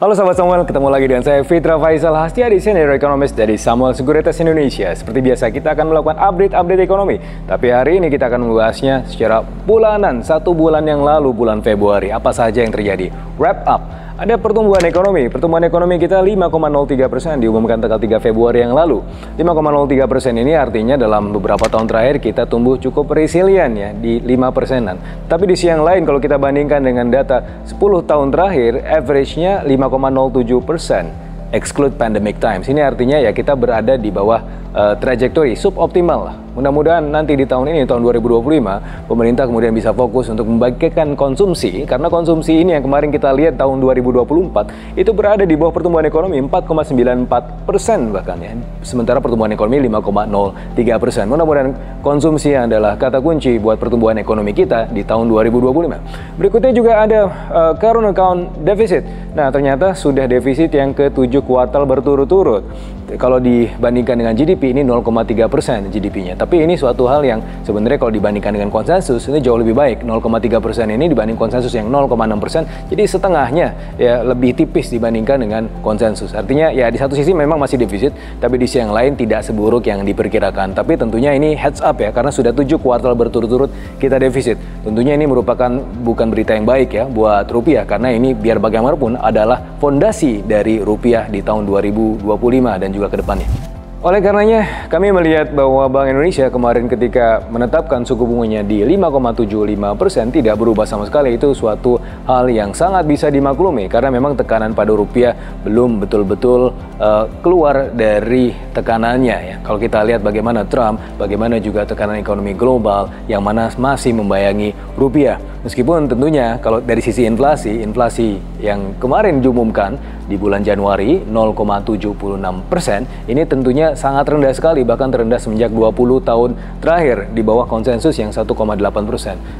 Halo sahabat Samuel, ketemu lagi dengan saya Fitra Faisal Hastiadi, Senior Economist dari Samuel Sekuritas Indonesia. Seperti biasa kita akan melakukan update ekonomi, tapi hari ini kita akan membahasnya secara bulanan, 1 bulan yang lalu, bulan Februari. Apa saja yang terjadi? Wrap up. Ada pertumbuhan ekonomi kita 5,03% diumumkan tanggal 3 Februari yang lalu. 5,03% ini artinya dalam beberapa tahun terakhir kita tumbuh cukup resilient ya, di 5%-an. Tapi di sisi yang lain kalau kita bandingkan dengan data 10 tahun terakhir, average-nya 5,07%. Exclude pandemic times. Ini artinya ya kita berada di bawah trajektori suboptimal lah. Mudah-mudahan nanti di tahun ini, tahun 2025, pemerintah kemudian bisa fokus untuk membagikan konsumsi, karena konsumsi ini yang kemarin kita lihat tahun 2024 itu berada di bawah pertumbuhan ekonomi 4,94% bahkan ya. Sementara pertumbuhan ekonomi 5,03%. Mudah-mudahan konsumsi adalah kata kunci buat pertumbuhan ekonomi kita di tahun 2025. Berikutnya juga ada current account deficit. Nah, ternyata sudah defisit yang ke-7 kuartal berturut-turut. Kalau dibandingkan dengan GDP ini 0,3% GDP-nya. Tapi ini suatu hal yang sebenarnya kalau dibandingkan dengan konsensus ini jauh lebih baik. 0,3% ini dibanding konsensus yang 0,6%. Jadi setengahnya ya lebih tipis dibandingkan dengan konsensus. Artinya ya di satu sisi memang masih defisit, tapi di sisi yang lain tidak seburuk yang diperkirakan. Tapi tentunya ini heads up ya, karena sudah 7 kuartal berturut-turut kita defisit. Tentunya ini merupakan bukan berita yang baik ya buat rupiah, karena ini biar bagaimanapun adalah fondasi dari rupiah di tahun 2025 dan juga ke depannya. Oleh karenanya, kami melihat bahwa Bank Indonesia kemarin ketika menetapkan suku bunganya di 5,75% tidak berubah sama sekali. Itu suatu hal yang sangat bisa dimaklumi karena memang tekanan pada rupiah belum betul-betul keluar dari tekanannya ya. Kalau kita lihat bagaimana Trump, bagaimana juga tekanan ekonomi global yang mana masih membayangi rupiah. Meskipun tentunya kalau dari sisi inflasi yang kemarin diumumkan di bulan Januari 0,76%, ini tentunya sangat rendah sekali, bahkan terendah semenjak 20 tahun terakhir di bawah konsensus yang 1,8%.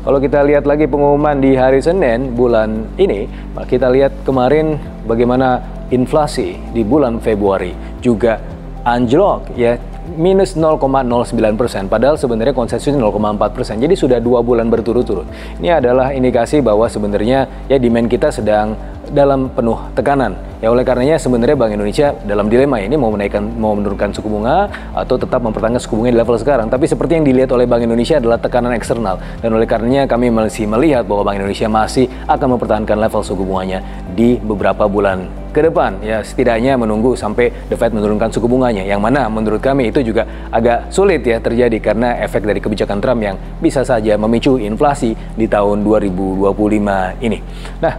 Kalau kita lihat lagi pengumuman di hari Senin bulan ini, kita lihat kemarin bagaimana inflasi di bulan Februari juga anjlok ya, minus 0,09%, padahal sebenarnya konsensus 0,4%. Jadi sudah 2 bulan berturut-turut. Ini adalah indikasi bahwa sebenarnya ya demand kita sedang dalam penuh tekanan. Ya oleh karenanya sebenarnya Bank Indonesia dalam dilema ini mau menurunkan suku bunga atau tetap mempertahankan suku bunga di level sekarang. Tapi seperti yang dilihat oleh Bank Indonesia adalah tekanan eksternal, dan oleh karenanya kami masih melihat bahwa Bank Indonesia masih akan mempertahankan level suku bunganya di beberapa bulan ke depan. Ya setidaknya menunggu sampai The Fed menurunkan suku bunganya, yang mana menurut kami itu juga agak sulit ya terjadi karena efek dari kebijakan Trump yang bisa saja memicu inflasi di tahun 2025 ini. Nah,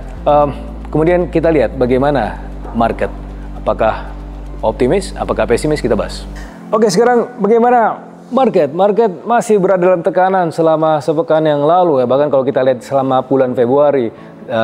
kemudian kita lihat bagaimana market. Apakah optimis, apakah pesimis, kita bahas. Oke, sekarang bagaimana market? Market masih berada dalam tekanan selama sepekan yang lalu ya. Bahkan kalau kita lihat selama bulan Februari,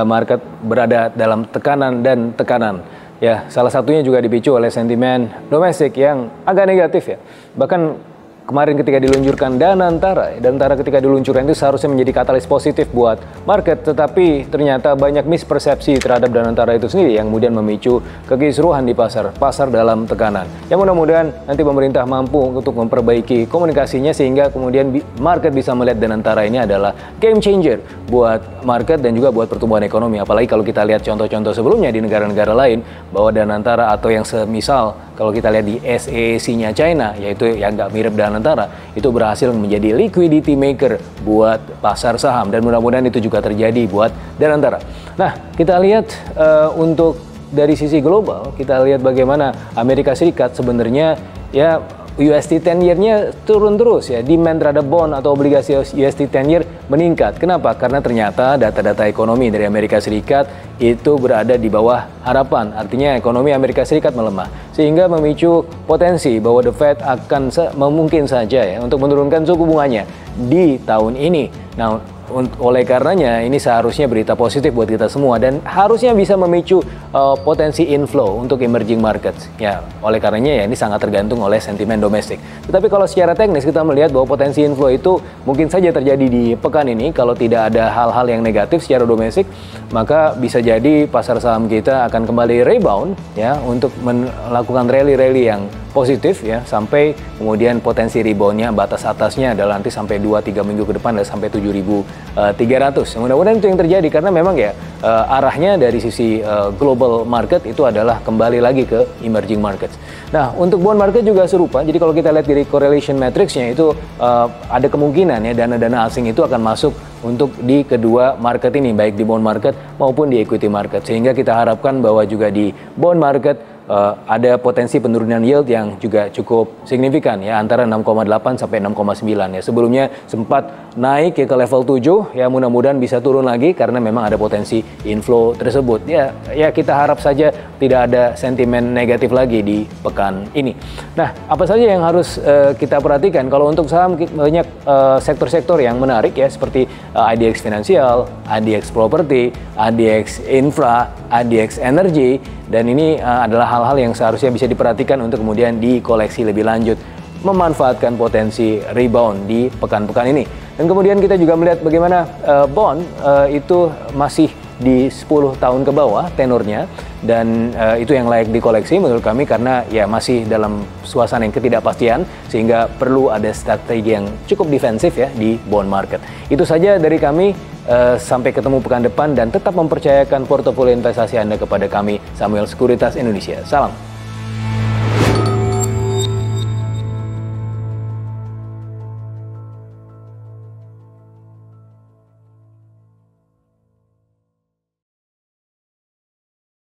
market berada dalam tekanan dan tekanan. Ya, salah satunya juga dipicu oleh sentimen domestik yang agak negatif ya. Bahkan kemarin ketika diluncurkan Danantara ketika diluncurkan itu seharusnya menjadi katalis positif buat market, tetapi ternyata banyak mispersepsi terhadap Danantara itu sendiri yang kemudian memicu kekisruhan di pasar dalam tekanan. Yang mudah-mudahan nanti pemerintah mampu untuk memperbaiki komunikasinya sehingga kemudian market bisa melihat Danantara ini adalah game changer buat market dan juga buat pertumbuhan ekonomi. Apalagi kalau kita lihat contoh-contoh sebelumnya di negara-negara lain bahwa Danantara atau yang semisal kalau kita lihat di SAAC-nya China, yaitu yang nggak mirip Danantara, itu berhasil menjadi liquidity maker buat pasar saham, dan mudah-mudahan itu juga terjadi buat Danantara. Nah, kita lihat untuk dari sisi global, kita lihat bagaimana Amerika Serikat sebenarnya ya USD 10 year-nya turun terus ya, demand terhadap bond atau obligasi USD 10 year meningkat. Kenapa? Karena ternyata data-data ekonomi dari Amerika Serikat itu berada di bawah harapan. Artinya ekonomi Amerika Serikat melemah, sehingga memicu potensi bahwa The Fed akan mungkin saja ya untuk menurunkan suku bunganya di tahun ini. Nah, oleh karenanya ini seharusnya berita positif buat kita semua dan harusnya bisa memicu potensi inflow untuk emerging markets. Ya, oleh karenanya ya ini sangat tergantung oleh sentimen domestik. Tetapi kalau secara teknis kita melihat bahwa potensi inflow itu mungkin saja terjadi di pekan ini kalau tidak ada hal-hal yang negatif secara domestik, maka bisa jadi pasar saham kita akan kembali rebound ya untuk melakukan rally-rally yang positif ya, sampai kemudian potensi reboundnya batas atasnya adalah nanti sampai 2-3 minggu ke depan adalah sampai 7.300. Mudah-mudahan itu yang terjadi karena memang ya arahnya dari sisi global market itu adalah kembali lagi ke emerging markets. Nah, untuk bond market juga serupa. Jadi kalau kita lihat dari correlation matrixnya itu ada kemungkinan ya dana-dana asing itu akan masuk untuk di kedua market ini, baik di bond market maupun di equity market. Sehingga kita harapkan bahwa juga di bond market ada potensi penurunan yield yang juga cukup signifikan ya, antara 6,8 sampai 6,9 ya. Sebelumnya sempat naik ya ke level 7 ya, mudah-mudahan bisa turun lagi karena memang ada potensi inflow tersebut. Ya kita harap saja tidak ada sentimen negatif lagi di pekan ini. Nah, apa saja yang harus kita perhatikan? Kalau untuk saham banyak sektor-sektor yang menarik ya, seperti IDX Finansial, IDX Property, IDX Infra, IDX Energy, dan ini adalah hal-hal yang seharusnya bisa diperhatikan untuk kemudian dikoleksi lebih lanjut, memanfaatkan potensi rebound di pekan-pekan ini. Dan kemudian kita juga melihat bagaimana bond itu masih di 10 tahun ke bawah tenornya, dan itu yang layak dikoleksi menurut kami karena ya masih dalam suasana yang ketidakpastian, sehingga perlu ada strategi yang cukup defensif ya di bond market. Itu saja dari kami, sampai ketemu pekan depan dan tetap mempercayakan portofolio investasi Anda kepada kami, Samuel Sekuritas Indonesia. Salam.